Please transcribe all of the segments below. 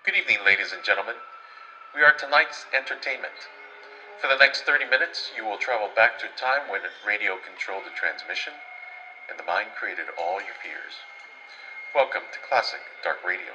Good evening, ladies and gentlemen. We are tonight's entertainment. For the next 30 minutes, you will travel back to a time when radio controlled the transmission and the mind created all your fears. Welcome to Classic Dark Radio.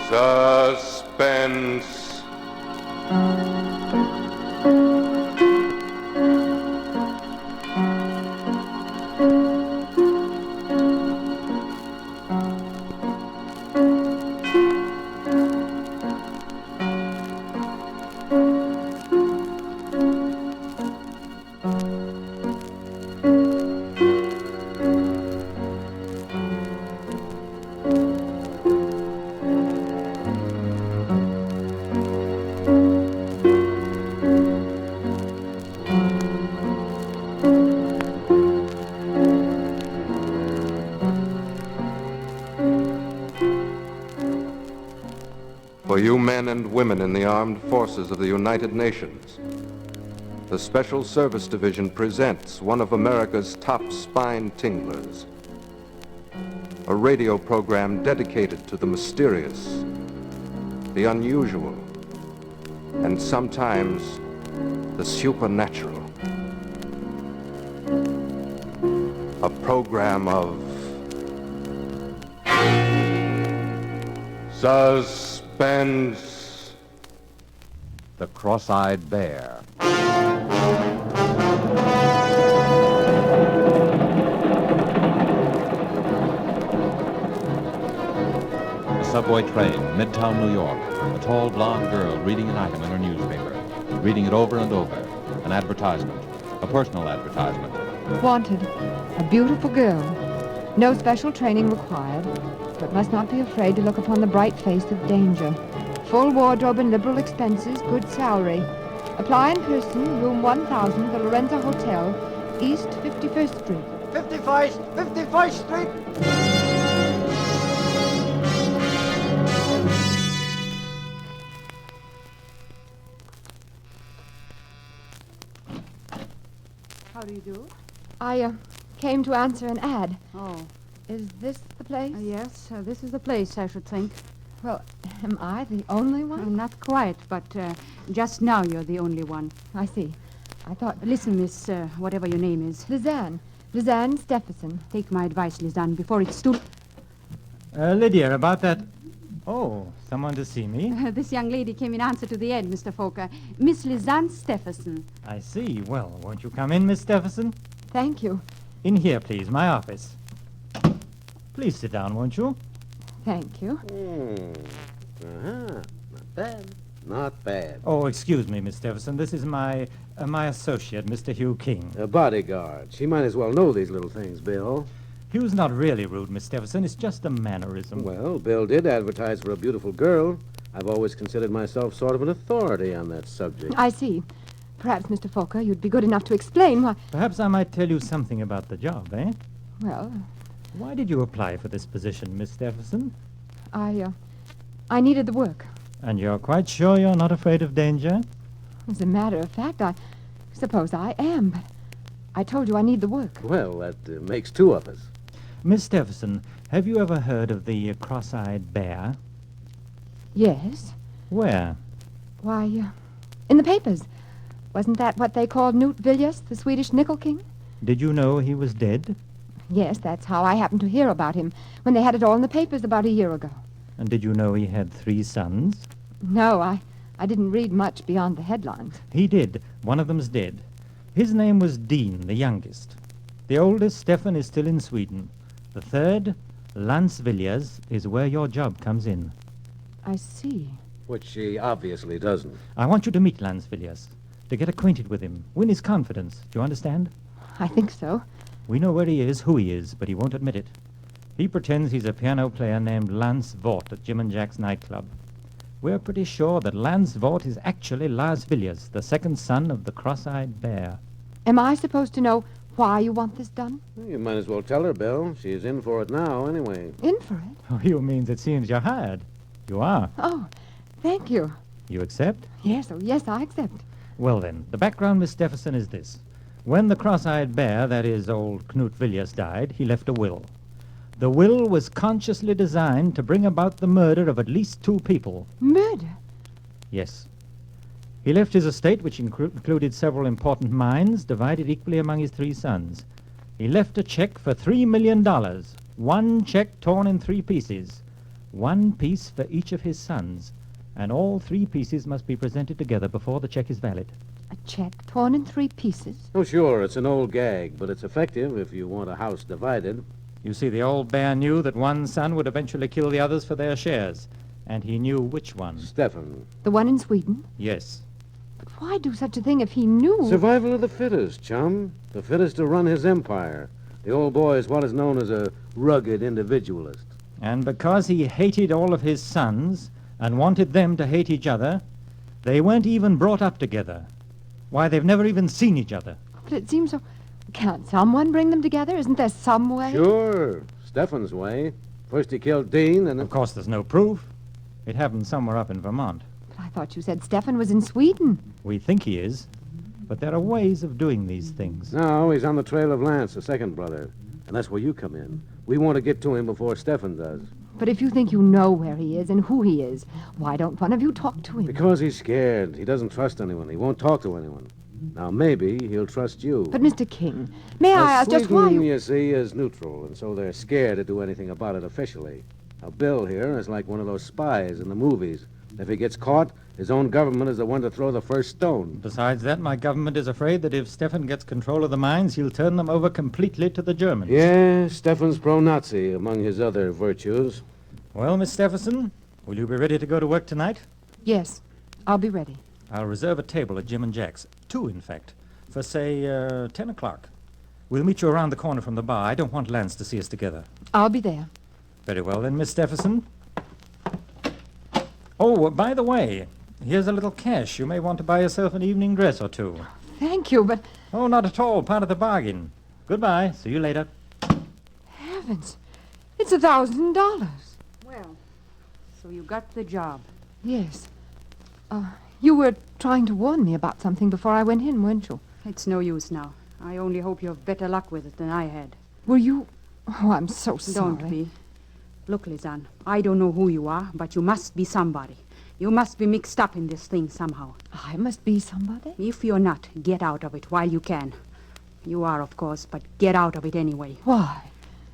Suspense. For you men and women in the armed forces of the United Nations, the Special Service Division presents one of America's top spine tinglers. A radio program dedicated to the mysterious, the unusual, and sometimes the supernatural. A program of Suspense. The Cross-Eyed Bear. A subway train, Midtown New York. A tall blonde girl reading an item in her newspaper. Reading it over and over. An advertisement. A personal advertisement. Wanted. A beautiful girl. No special training required, but must not be afraid to look upon the bright face of danger. Full wardrobe and liberal expenses, good salary. Apply in person, room 1000, the Lorenzo Hotel, East 51st Street. 51st Street. How do you do? I came to answer an ad. Oh, Is this the place? yes, this is the place, I should think. Well, am I the only one? Not quite, but just now you're the only one. I see. I thought... Listen, Miss, whatever your name is. Lizanne Stephenson. Take my advice, Lizanne, before it's too... Lydia, about that... Oh, someone to see me? This young lady came in answer to the ad, Mr. Fokker. Miss Lizanne Stephenson. I see. Well, won't you come in, Miss Stephenson? Thank you. In here, please, my office. Please sit down, won't you? Thank you. Not bad. Not bad. Oh, excuse me, Miss Stephenson. This is my associate, Mr. Hugh King. A bodyguard. She might as well know these little things, Bill. Hugh's not really rude, Miss Stephenson. It's just a mannerism. Well, Bill did advertise for a beautiful girl. I've always considered myself sort of an authority on that subject. I see. Perhaps, Mr. Fokker, you'd be good enough to explain why... Perhaps I might tell you something about the job, eh? Well, Why did you apply for this position, Miss Stephenson? I needed the work. And you're quite sure you're not afraid of danger? As a matter of fact, I suppose I am, but I told you I need the work. Well, that makes two of us. Miss Stephenson, have you ever heard of the cross-eyed bear? Yes. Where? Why, in the papers. Wasn't that what they called Knut Villiers, the Swedish nickel king? Did you know he was dead? Yes, that's how I happened to hear about him, when they had it all in the papers about a year ago. And did you know he had 3 sons? No, I didn't read much beyond the headlines. He did. One of them's dead. His name was Dean, the youngest. The oldest, Stefan, is still in Sweden. The third, Lance Villiers, is where your job comes in. I see. Which she obviously doesn't. I want you to meet Lance Villiers, to get acquainted with him, win his confidence. Do you understand? I think so. We know where he is, who he is, but he won't admit it. He pretends he's a piano player named Lance Vaught at Jim and Jack's nightclub. We're pretty sure that Lance Vaught is actually Lars Villiers, the second son of the cross-eyed bear. Am I supposed to know why you want this done? Well, you might as well tell her, Bill. She's in for it now, anyway. In for it? Oh, you means it seems you're hired. You are. Oh, thank you. You accept? Yes, I accept. Well then, the background, Miss Stephenson, is this. When the cross-eyed bear, that is, old Knut Villiers, died, he left a will. The will was consciously designed to bring about the murder of at least 2 people. Murder? Yes. He left his estate, which included several important mines, divided equally among his 3 sons. He left a check for $3 million. 1 check torn in 3 pieces. 1 piece for each of his sons. And all 3 pieces must be presented together before the check is valid. A check torn in 3 pieces? Oh, sure, it's an old gag, but it's effective if you want a house divided. You see, the old bear knew that one son would eventually kill the others for their shares. And he knew which one. Stefan. The one in Sweden? Yes. But why do such a thing if he knew? Survival of the fittest, chum. The fittest to run his empire. The old boy is what is known as a rugged individualist. And because he hated all of his sons and wanted them to hate each other, they weren't even brought up together. Why, they've never even seen each other. But it seems so... Can't someone bring them together? Isn't there some way? Sure. Stefan's way. First he killed Dean, and then... Of course, there's no proof. It happened somewhere up in Vermont. But I thought you said Stefan was in Sweden. We think he is, but there are ways of doing these things. No, he's on the trail of Lance, the second brother. And that's where you come in. We want to get to him before Stefan does. But if you think you know where he is and who he is, why don't one of you talk to him? Because he's scared. He doesn't trust anyone. He won't talk to anyone. Now, maybe he'll trust you. But, Mr. King, may I ask just why Sweden, you see, is neutral, and so they're scared to do anything about it officially. Now, Bill here is like one of those spies in the movies. If he gets caught, his own government is the one to throw the first stone. Besides that, my government is afraid that if Stefan gets control of the mines, he'll turn them over completely to the Germans. Yeah, Stefan's pro-Nazi, among his other virtues. Well, Miss Stephenson, will you be ready to go to work tonight? Yes, I'll be ready. I'll reserve a table at Jim and Jack's. 2, in fact, for, say, 10 o'clock. We'll meet you around the corner from the bar. I don't want Lance to see us together. I'll be there. Very well, then, Miss Stephenson. Oh, by the way, here's a little cash. You may want to buy yourself an evening dress or 2. Thank you, but... Oh, not at all. Part of the bargain. Goodbye. See you later. Heavens, it's $1,000. Well, so you got the job. Yes. You were trying to warn me about something before I went in, weren't you? It's no use now. I only hope you have better luck with it than I had. Were you... Oh, I'm so sorry. Don't be. Look, Lizanne, I don't know who you are, but you must be somebody. You must be mixed up in this thing somehow. I must be somebody? If you're not, get out of it while you can. You are, of course, but get out of it anyway. Why?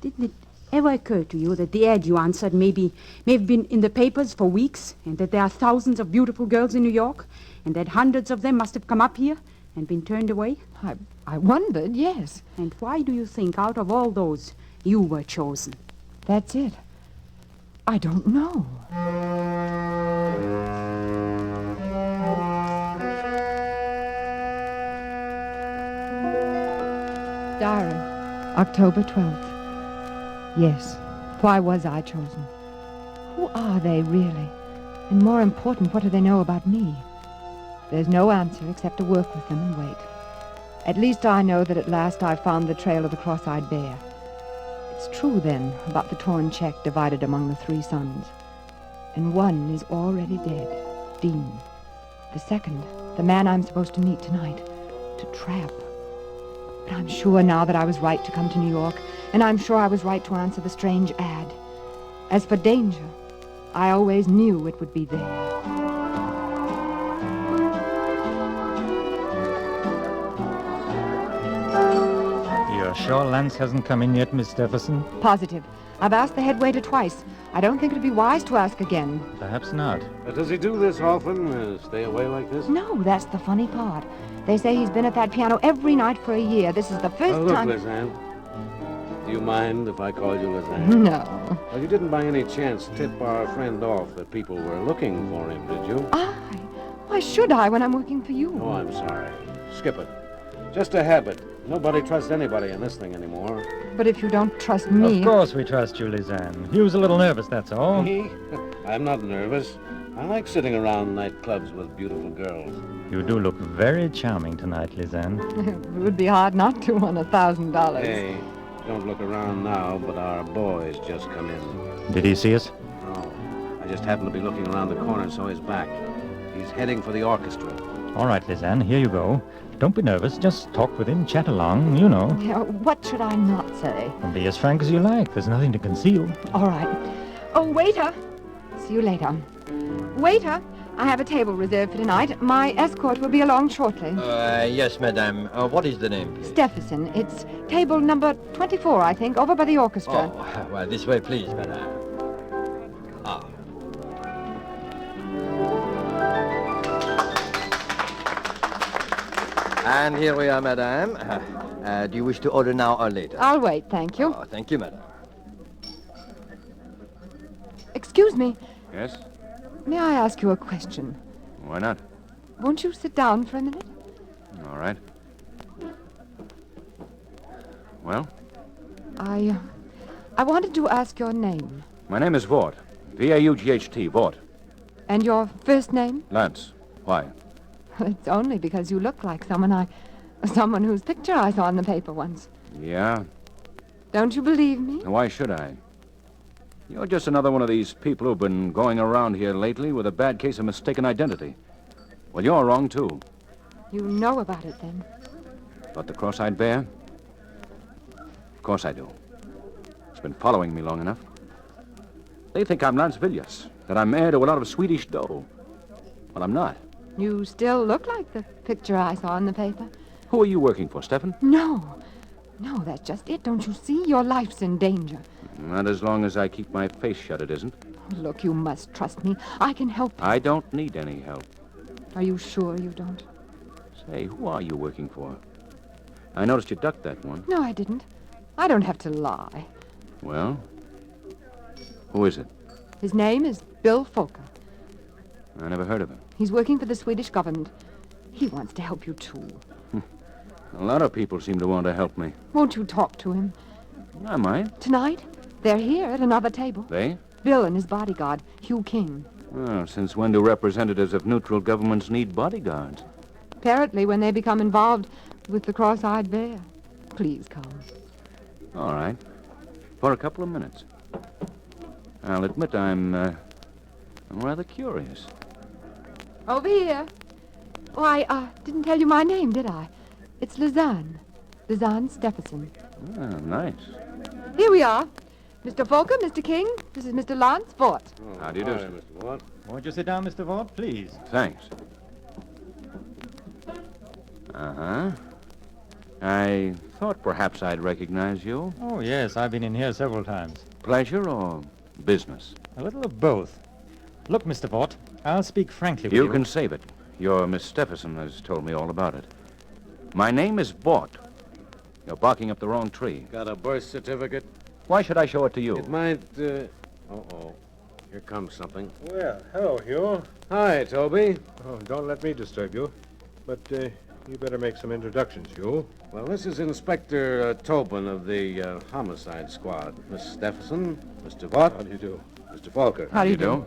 Didn't it ever occur to you that the ad you answered may have been in the papers for weeks, and that there are thousands of beautiful girls in New York, and that hundreds of them must have come up here and been turned away? I wondered, yes. And why do you think out of all those you were chosen? That's it. I don't know. Diary, October 12th. Yes, why was I chosen? Who are they, really? And more important, what do they know about me? There's no answer except to work with them and wait. At least I know that at last I've found the trail of the cross-eyed bear. It's true, then, about the torn check divided among the 3 sons. And one is already dead, Dean. The second, the man I'm supposed to meet tonight, to trap. But I'm sure now that I was right to come to New York, and I'm sure I was right to answer the strange ad. As for danger, I always knew it would be there. You're sure Lance hasn't come in yet, Miss Stephenson? Positive. I've asked the head waiter twice. I don't think it'd be wise to ask again. Perhaps not. Does he do this often? Stay away like this? No, that's the funny part. They say he's been at that piano every night for a year. This is the first Look, time... Lizanne. Do you mind if I call you Lizanne? No. Well, you didn't by any chance tip our friend off that people were looking for him, did you? Why should I when I'm working for you? Oh, I'm sorry. Skip it. Just a habit. Nobody trusts anybody in this thing anymore. But if you don't trust me... Of course we trust you, Lizanne. He was a little nervous, that's all. Me? I'm not nervous. I like sitting around nightclubs with beautiful girls. You do look very charming tonight, Lizanne. It would be hard not to on $1,000. Hey, don't look around now, but our boy's just come in. Did he see us? No, I just happened to be looking around the corner and saw his back. He's heading for the orchestra. All right, Lizanne, here you go. Don't be nervous. Just talk with him, chat along, you know. What should I not say? And be as frank as you like. There's nothing to conceal. All right. Oh, waiter. See you later. Waiter, I have a table reserved for tonight. My escort will be along shortly. Yes, madame. What is the name, please? Stephenson. It's table number 24, I think, over by the orchestra. Oh, well, this way, please, madame. Ah. And here we are, madame. Do you wish to order now or later? I'll wait, thank you. Oh, thank you, madame. Excuse me. Yes? May I ask you a question? Why not? Won't you sit down for a minute? All right. Well, I wanted to ask your name. my name is Vaught. V-A-U-G-H-T, Vaught. And your first name? Lance. Why? It's only because you look like someone whose picture I saw in the paper once. Yeah? Don't you believe me? Why should I? You're just another one of these people who've been going around here lately with a bad case of mistaken identity. Well, you're wrong, too. You know about it, then? But the cross-eyed bear? Of course I do. It's been following me long enough. They think I'm Lance Villiers, that I'm heir to a lot of Swedish dough. Well, I'm not. You still look like the picture I saw in the paper. Who are you working for, Stephen? No, that's just it. Don't you see? Your life's in danger. Not as long as I keep my face shut, it isn't. Look, you must trust me. I can help you. I don't need any help. Are you sure you don't? Say, who are you working for? I noticed you ducked that one. No, I didn't. I don't have to lie. Well, who is it? His name is Bill Folker. I never heard of him. He's working for the Swedish government. He wants to help you, too. A lot of people seem to want to help me. Won't you talk to him? I might. Tonight, they're here at another table. They? Bill and his bodyguard, Hugh King. Oh, since when do representatives of neutral governments need bodyguards? Apparently when they become involved with the cross-eyed bear. Please come. All right. For a couple of minutes. I'll admit I'm rather curious. Over here. Oh, I didn't tell you my name, did I? It's Lizanne. Lizanne Stephenson. Oh, nice. Here we are. Mr. Folker, Mr. King, this is Mr. Lance Vaught. How do you do, Hi, sir? Mr. Watt. Won't you sit down, Mr. Vaught, please? Thanks. Uh-huh. I thought perhaps I'd recognize you. Oh, yes, I've been in here several times. Pleasure or business? A little of both. Look, Mr. Vaught, I'll speak frankly with you. You can save it. Your Miss Stephenson has told me all about it. My name is Vaught. You're barking up the wrong tree. Got a birth certificate? Why should I show it to you? It might, Uh-oh. Here comes something. Well, hello, Hugh. Hi, Toby. Oh, don't let me disturb you. But you better make some introductions, Hugh. Well, this is Inspector Tobin of the Homicide Squad. Miss Stephenson, Mr. Vaught. How do you do? Mr. Falker. How do you do?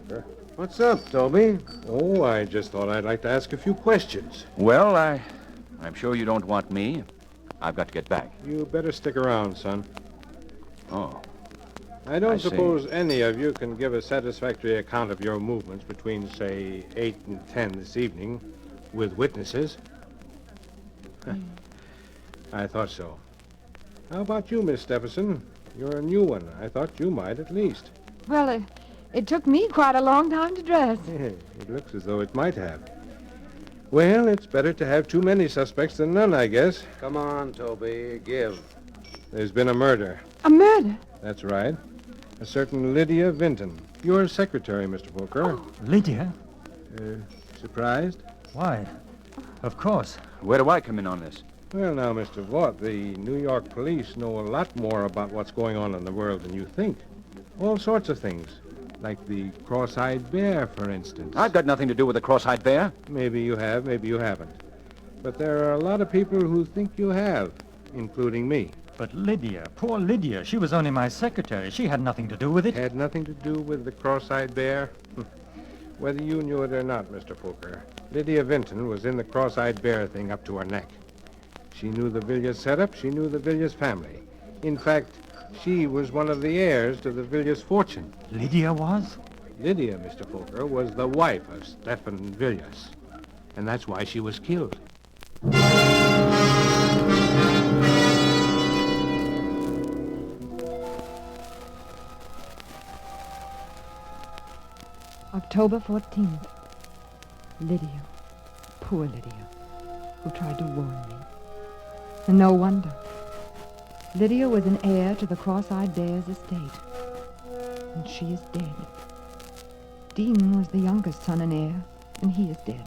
What's up, Toby? Oh, I just thought I'd like to ask a few questions. Well, I'm sure you don't want me. I've got to get back. You better stick around, son. Oh. I don't I see. suppose any of you can give a satisfactory account of your movements between, say, 8 and 10 this evening with witnesses. I thought so. How about you, Miss Stephenson? You're a new one. I thought you might at least. Well, it took me quite a long time to dress. It looks as though it might have. Well, it's better to have too many suspects than none, I guess. Come on, Toby. Give. There's been a murder. A murder? That's right. A certain Lydia Vinton. Your secretary, Mr. Folker. Lydia? Surprised? Why? Of course. Where do I come in on this? Well, now, Mr. Vaught, the New York police know a lot more about what's going on in the world than you think. All sorts of things. Like the cross-eyed bear, for instance. I've got nothing to do with the cross-eyed bear. Maybe you have, maybe you haven't. But there are a lot of people who think you have. including me. But Lydia, poor Lydia, she was only my secretary. She had nothing to do with it. Had nothing to do with the cross-eyed bear? Whether you knew it or not, Mr. Poker, Lydia Vinton was in the cross-eyed bear thing up to her neck. She knew the Villiers setup. She knew the Villiers family. In fact, she was one of the heirs to the Villiers fortune. Lydia was? Lydia, Mr. Poker, was the wife of Stephen Villiers. And that's why she was killed. October 14th. Lydia, poor Lydia, who tried to warn me. And no wonder. Lydia was an heir to the Cross-Eyed Bear's estate. And she is dead. Dean was the youngest son and heir, and he is dead.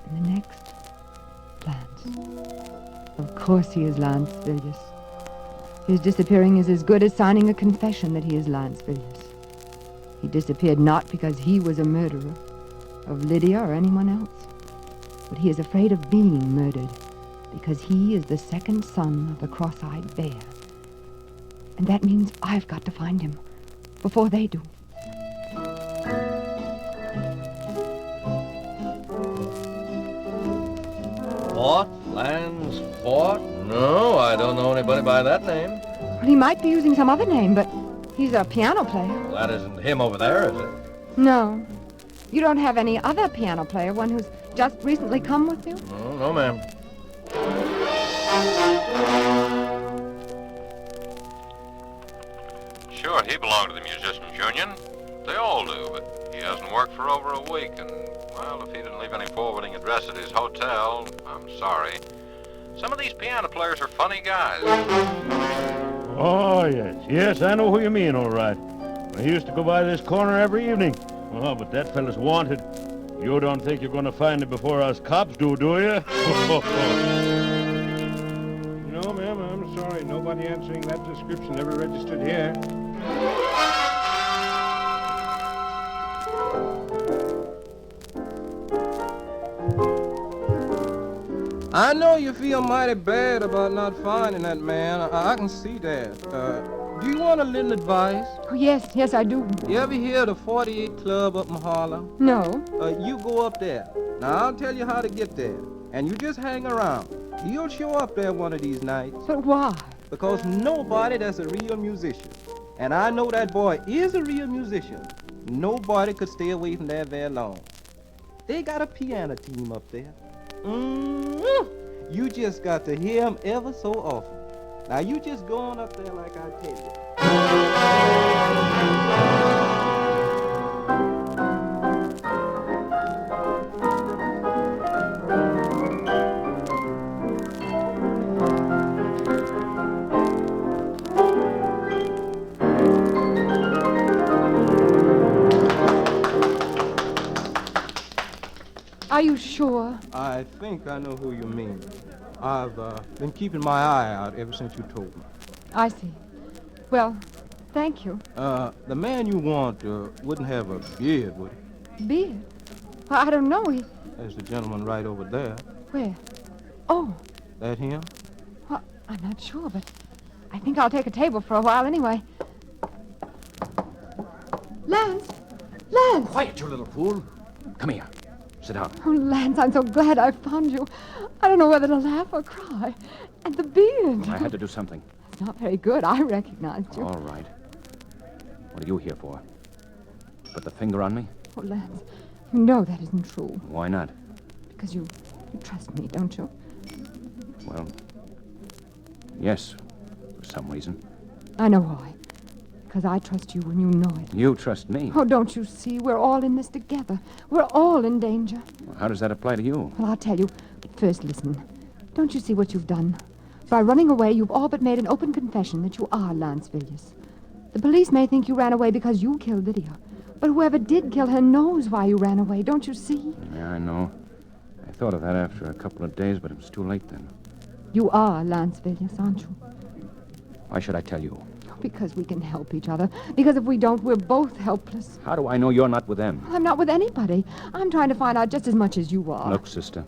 And the next, Lance. Of course he is Lance Villiers. His disappearing is as good as signing a confession that he is Lance Villiers. He disappeared not because he was a murderer of Lydia or anyone else, but he is afraid of being murdered because he is the second son of the Cross-Eyed Bear. And that means I've got to find him before they do. Fort? Lance Fort? No, I don't know anybody by that name. Well, he might be using some other name, but he's a piano player. Well, that isn't him over there, is it? No. You don't have any other piano player, one who's just recently come with you? No, ma'am. Sure, he belonged to the Musicians' Union. They all do, but he hasn't worked for over a week, and, well, if he didn't leave any forwarding address at his hotel, I'm sorry. Some of these piano players are funny guys. Oh, yes. Yes, I know who you mean, all right. I used to go by this corner every evening. Oh, but that fella's wanted. You don't think you're going to find him before us cops do you? No, ma'am, I'm sorry. Nobody answering that description ever registered here. I know you feel mighty bad about not finding that man. I can see that. Do you want a little advice? Oh, yes, I do. You ever hear of the 48 Club up in Harlem? No. You go up there. Now, I'll tell you how to get there. And you just hang around. He'll show up there one of these nights. But why? Because nobody that's a real musician, and I know that boy is a real musician, nobody could stay away from there very long. They got a piano team up there. You just got to hear him ever so often. Now, you just go on up there like I tell you. Are you sure? I think I know who you mean. I've been keeping my eye out ever since you told me. I see. Well, thank you. The man you want wouldn't have a beard, would he? Beard? Well, I don't know. There's the gentleman right over there. Where? Oh. That him? Well, I'm not sure, but I think I'll take a table for a while anyway. Lance! Lance! Quiet, you little fool. Come here. Sit down. Oh, Lance, I'm so glad I found you. I don't know whether to laugh or cry. And the beard. I had to do something. It's not very good. I recognized you. All right. What are you here for? Put the finger on me? Oh, Lance, you know that isn't true. Why not? Because you trust me, don't you? Well, yes, for some reason. I know why. Because I trust you and you know it. You trust me? Oh, don't you see? We're all in this together. We're all in danger. Well, how does that apply to you? Well, I'll tell you. But first, listen. Don't you see what you've done? By running away, you've all but made an open confession that you are Lance Villiers. The police may think you ran away because you killed Lydia. But whoever did kill her knows why you ran away, don't you see? Yeah, I know. I thought of that after a couple of days, but it was too late then. You are Lance Villiers, aren't you? Why should I tell you? Because we can help each other. Because if we don't, we're both helpless. How do I know you're not with them? I'm not with anybody. I'm trying to find out just as much as you are. Look, sister,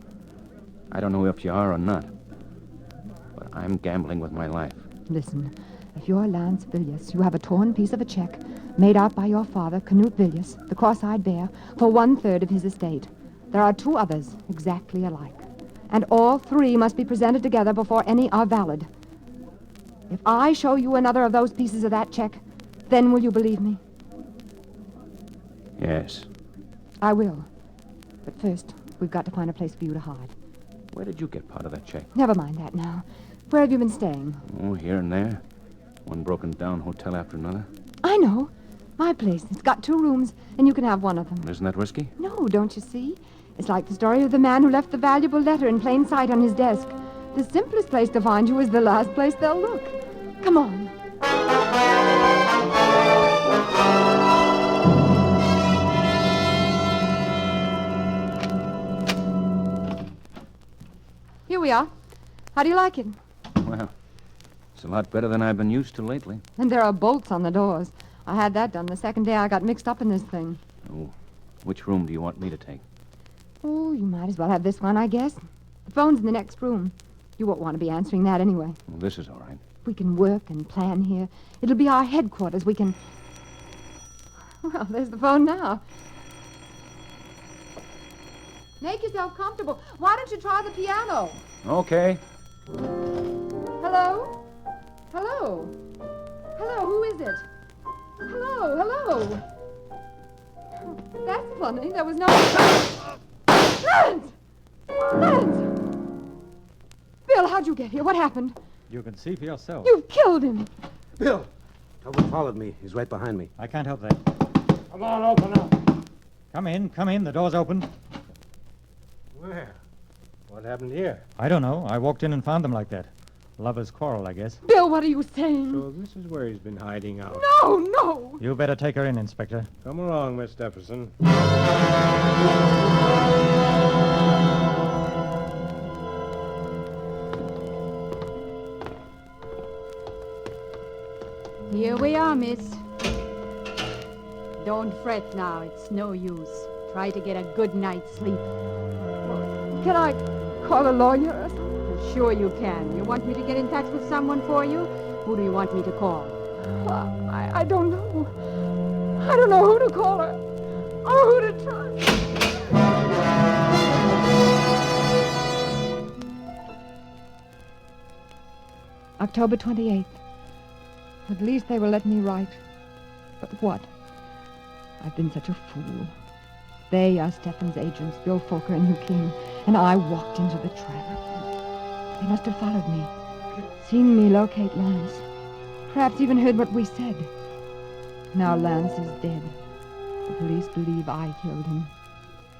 I don't know if you are or not, but I'm gambling with my life. Listen, if you're Lance Villiers, you have a torn piece of a check made out by your father, Canute Villiers, the cross-eyed bear, for 1/3 of his estate. There are 2 others exactly alike, and all 3 must be presented together before any are valid. If I show you another of those pieces of that check, then will you believe me? Yes. I will. But first, we've got to find a place for you to hide. Where did you get part of that check? Never mind that now. Where have you been staying? Oh, here and there. One broken-down hotel after another. I know. My place. It's got 2 rooms, and you can have one of them. Isn't that risky? No, don't you see? It's like the story of the man who left the valuable letter in plain sight on his desk. The simplest place to find you is the last place they'll look. Come on. Here we are. How do you like it? Well, it's a lot better than I've been used to lately. And there are bolts on the doors. I had that done the second day I got mixed up in this thing. Oh, which room do you want me to take? Oh, you might as well have this one, I guess. The phone's in the next room. You won't want to be answering that anyway. Well, this is all right. We can work and plan here. It'll be our headquarters. We can... Well, there's the phone now. Make yourself comfortable. Why don't you try the piano? Okay. Hello? Hello? Hello, who is it? Hello, hello. That's funny. There was no... Lance! Lance! Bill, how'd you get here? What happened? You can see for yourself. You've killed him. Bill! Tobin followed me. He's right behind me. I can't help that. Come on, open up. Come in. The door's open. Where? What happened here? I don't know. I walked in and found them like that. Lovers' quarrel, I guess. Bill, what are you saying? So this is where he's been hiding out. No, no. You better take her in, Inspector. Come along, Miss Stephenson. Here we are, miss. Don't fret now. It's no use. Try to get a good night's sleep. Can I call a lawyer? Sure you can. You want me to get in touch with someone for you? Who do you want me to call? I don't know. I don't know who to call her or who to trust. October 28th. At least they will let me write. But what? I've been such a fool. They are Stefan's agents, Bill Fokker and Hugh King, and I walked into the trap. They must have followed me, seen me locate Lance, perhaps even heard what we said. Now Lance is dead. The police believe I killed him,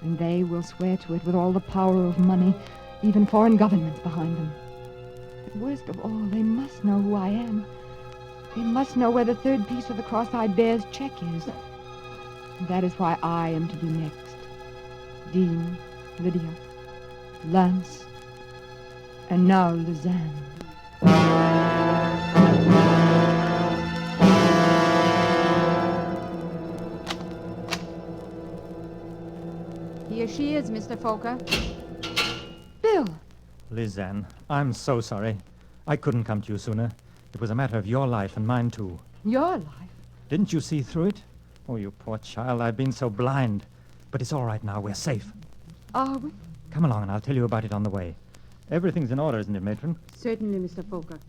and they will swear to it with all the power of money, even foreign governments behind them. But worst of all, they must know who I am. They must know where the 3rd piece of the cross-eyed bear's check is. And that is why I am to be next. Dean, Lydia, Lance, and now Lizanne. Here she is, Mr. Fokker. Bill! Lizanne, I'm so sorry. I couldn't come to you sooner. It was a matter of your life and mine, too. Your life? Didn't you see through it? Oh, you poor child, I've been so blind. But it's all right now. We're safe. Are we? Come along, and I'll tell you about it on the way. Everything's in order, isn't it, Matron? Certainly, Mr. Fokker.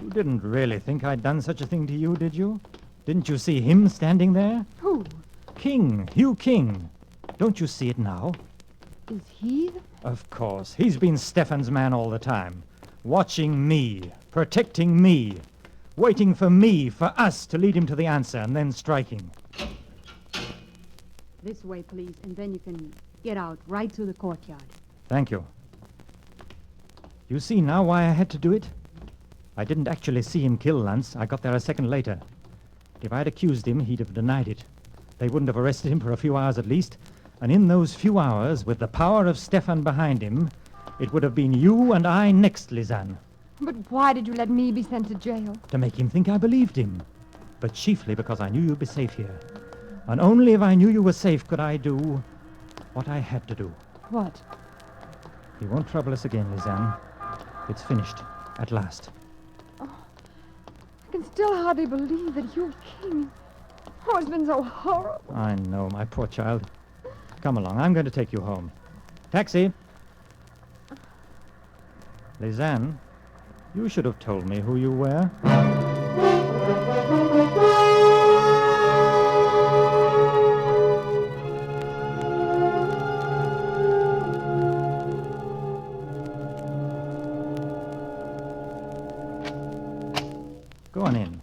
You didn't really think I'd done such a thing to you, did you? Didn't you see him standing there? Who? King, Hugh King. Don't you see it now? Is he? Of course. He's been Stefan's man all the time. Watching me, protecting me, waiting for me, for us to lead him to the answer, and then striking. This way, please, and then you can get out right through the courtyard. Thank you. You see now why I had to do it? I didn't actually see him kill Lance. I got there a second later. If I'd accused him, he'd have denied it. They wouldn't have arrested him for a few hours at least. And in those few hours, with the power of Stefan behind him, it would have been you and I next, Lizanne. But why did you let me be sent to jail? To make him think I believed him. But chiefly because I knew you'd be safe here. And only if I knew you were safe could I do what I had to do. What? He won't trouble us again, Lizanne. It's finished. At last. I can still hardly believe that Hugh King... Oh, it's been so horrible. I know, my poor child. Come along. I'm going to take you home. Taxi. Lisanne, you should have told me who you were. Go on in.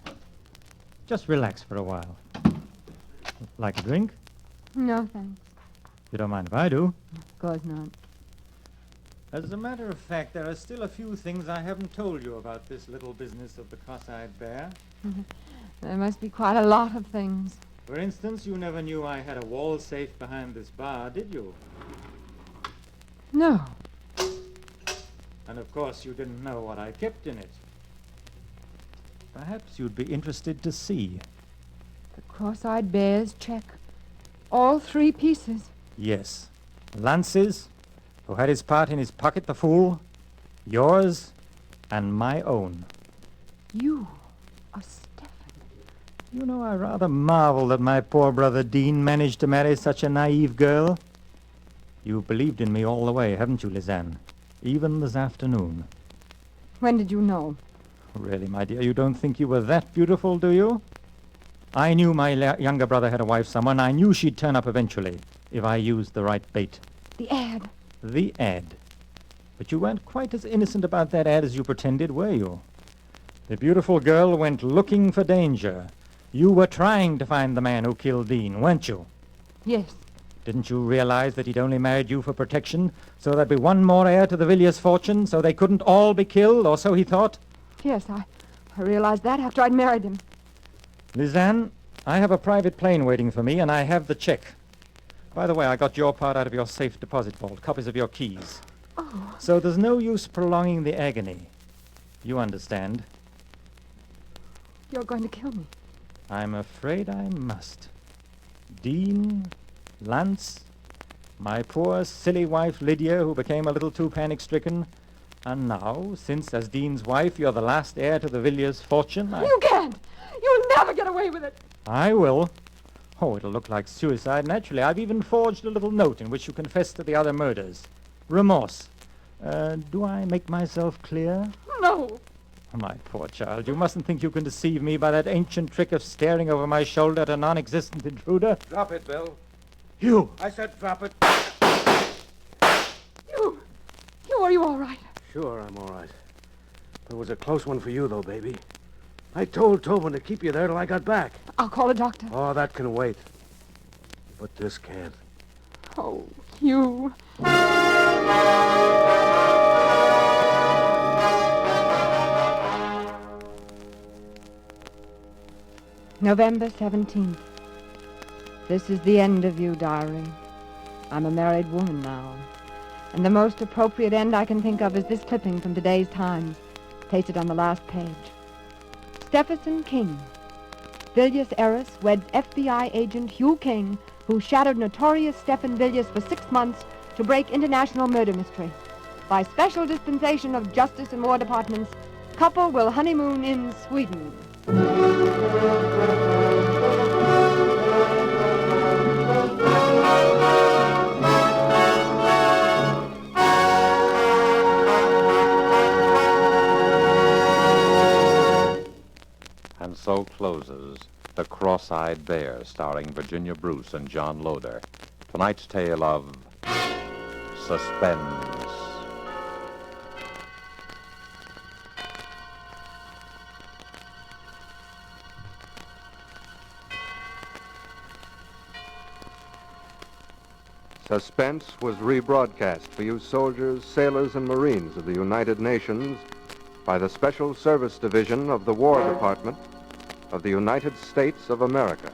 Just relax for a while. Like a drink? No, thanks. You don't mind if I do? Of course not. As a matter of fact, there are still a few things I haven't told you about this little business of the cross-eyed bear. There must be quite a lot of things. For instance, you never knew I had a wall safe behind this bar, did you? No. And of course, you didn't know what I kept in it. Perhaps you'd be interested to see. The cross-eyed bear's check. All 3 pieces. Yes. Lance's, who had his part in his pocket, the fool, yours, and my own. You are Stefan. You know, I rather marvel that my poor brother Dean managed to marry such a naive girl. You believed in me all the way, haven't you, Lisanne? Even this afternoon. When did you know? Really, my dear, you don't think you were that beautiful, do you? I knew my younger brother had a wife somewhere, and I knew she'd turn up eventually, if I used the right bait. The ad. The ad. But you weren't quite as innocent about that ad as you pretended, were you? The beautiful girl went looking for danger. You were trying to find the man who killed Dean, weren't you? Yes. Didn't you realize that he'd only married you for protection, so there'd be one more heir to the Villiers' fortune, so they couldn't all be killed, or so he thought? Yes, I realized that after I'd married him. Lisanne, I have a private plane waiting for me, and I have the check. By the way, I got your part out of your safe deposit vault, copies of your keys. Oh. So there's no use prolonging the agony. You understand. You're going to kill me. I'm afraid I must. Dean, Lance, my poor silly wife Lydia, who became a little too panic-stricken, and now, since as Dean's wife you're the last heir to the Villiers' fortune, You can't! You'll never get away with it! I will. Oh, it'll look like suicide, naturally. I've even forged a little note in which you confess to the other murders. Remorse. Do I make myself clear? No! My poor child, you mustn't think you can deceive me by that ancient trick of staring over my shoulder at a non-existent intruder. Drop it, Bill. You! I said drop it. Are you all right? Sure, I'm all right. It was a close one for you, though, baby. I told Tobin to keep you there till I got back. I'll call a doctor. Oh, that can wait. But this can't. Oh, Hugh. November 17th. This is the end of you, diary. I'm a married woman now. And the most appropriate end I can think of is this clipping from today's Times, pasted on the last page. Stephenson King. Villiers heiress weds FBI agent Hugh King, who shadowed notorious Stephen Villiers for 6 months to break international murder mystery. By special dispensation of Justice and War Departments, couple will honeymoon in Sweden. And so closes The Cross-Eyed Bear, starring Virginia Bruce and John Loder. Tonight's tale of Suspense. Suspense was rebroadcast for you soldiers, sailors, and Marines of the United Nations by the Special Service Division of the War Department of the United States of America.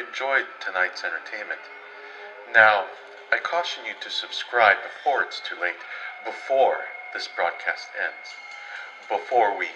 enjoyed tonight's entertainment. Now, I caution you to subscribe before it's too late, before this broadcast ends, before we